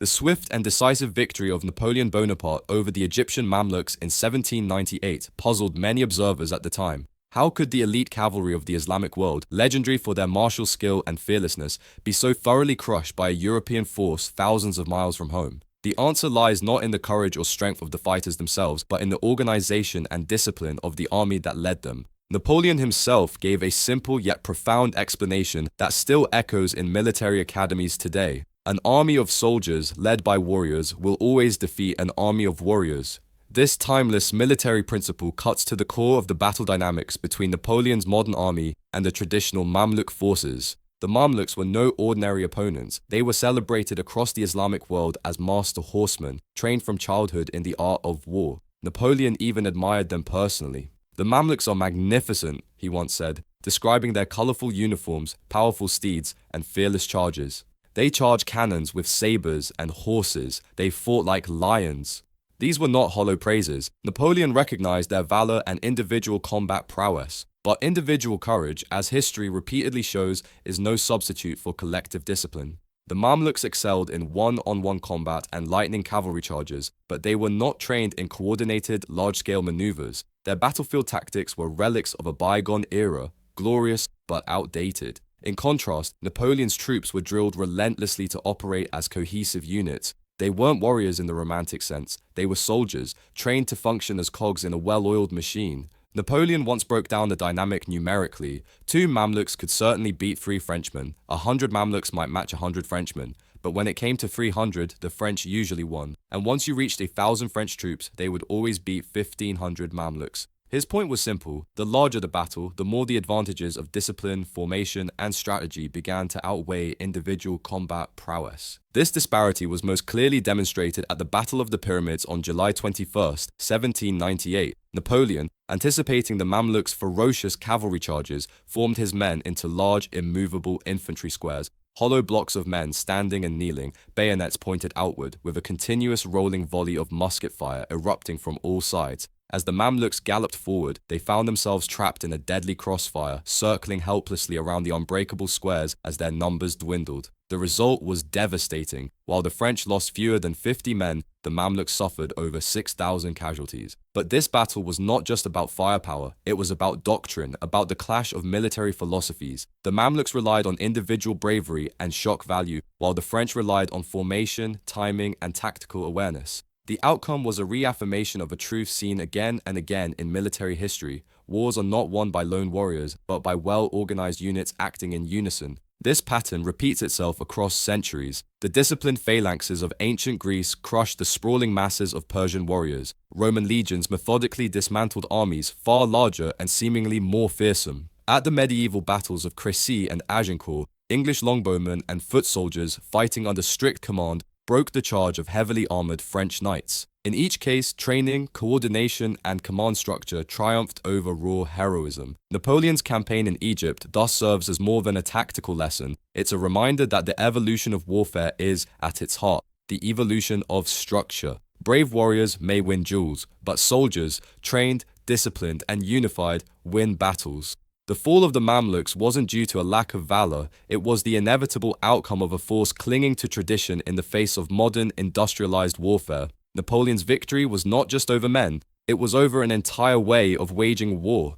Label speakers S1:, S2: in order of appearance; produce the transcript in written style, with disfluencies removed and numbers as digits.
S1: The swift and decisive victory of Napoleon Bonaparte over the Egyptian Mamluks in 1798 puzzled many observers at the time. How could the elite cavalry of the Islamic world, legendary for their martial skill and fearlessness, be so thoroughly crushed by a European force thousands of miles from home? The answer lies not in the courage or strength of the fighters themselves, but in the organization and discipline of the army that led them. Napoleon himself gave a simple yet profound explanation that still echoes in military academies today. An army of soldiers led by warriors will always defeat an army of warriors. This timeless military principle cuts to the core of the battle dynamics between Napoleon's modern army and the traditional Mamluk forces. The Mamluks were no ordinary opponents. They were celebrated across the Islamic world as master horsemen, trained from childhood in the art of war. Napoleon even admired them personally. "The Mamluks are magnificent," he once said, describing their colorful uniforms, powerful steeds, and fearless charges. "They charge cannons with sabers and horses. They fought like lions." These were not hollow praises. Napoleon recognized their valor and individual combat prowess. But individual courage, as history repeatedly shows, is no substitute for collective discipline. The Mamluks excelled in one-on-one combat and lightning cavalry charges, but they were not trained in coordinated, large-scale maneuvers. Their battlefield tactics were relics of a bygone era, glorious but outdated. In contrast, Napoleon's troops were drilled relentlessly to operate as cohesive units. They weren't warriors in the romantic sense. They were soldiers, trained to function as cogs in a well-oiled machine. Napoleon once broke down the dynamic numerically. 2 Mamluks could certainly beat 3 Frenchmen. 100 Mamluks might match 100 Frenchmen. But when it came to 300, the French usually won. And once you reached 1,000 French troops, they would always beat 1,500 Mamluks. His point was simple: the larger the battle, the more the advantages of discipline, formation, and strategy began to outweigh individual combat prowess. This disparity was most clearly demonstrated at the Battle of the Pyramids on July 21st, 1798. Napoleon, anticipating the Mamluks' ferocious cavalry charges, formed his men into large, immovable infantry squares, hollow blocks of men standing and kneeling, bayonets pointed outward, with a continuous rolling volley of musket fire erupting from all sides. As the Mamluks galloped forward, they found themselves trapped in a deadly crossfire, circling helplessly around the unbreakable squares as their numbers dwindled. The result was devastating. While the French lost fewer than 50 men, the Mamluks suffered over 6,000 casualties. But this battle was not just about firepower, it was about doctrine, about the clash of military philosophies. The Mamluks relied on individual bravery and shock value, while the French relied on formation, timing, and tactical awareness. The outcome was a reaffirmation of a truth seen again and again in military history. Wars are not won by lone warriors, but by well-organized units acting in unison. This pattern repeats itself across centuries. The disciplined phalanxes of ancient Greece crushed the sprawling masses of Persian warriors. Roman legions methodically dismantled armies far larger and seemingly more fearsome. At the medieval battles of Crécy and Agincourt, English longbowmen and foot soldiers fighting under strict command broke the charge of heavily armored French knights. In each case, training, coordination, and command structure triumphed over raw heroism. Napoleon's campaign in Egypt thus serves as more than a tactical lesson. It's a reminder that the evolution of warfare is, at its heart, the evolution of structure. Brave warriors may win duels, but soldiers, trained, disciplined, and unified, win battles. The fall of the Mamluks wasn't due to a lack of valor, it was the inevitable outcome of a force clinging to tradition in the face of modern, industrialized warfare. Napoleon's victory was not just over men, it was over an entire way of waging war.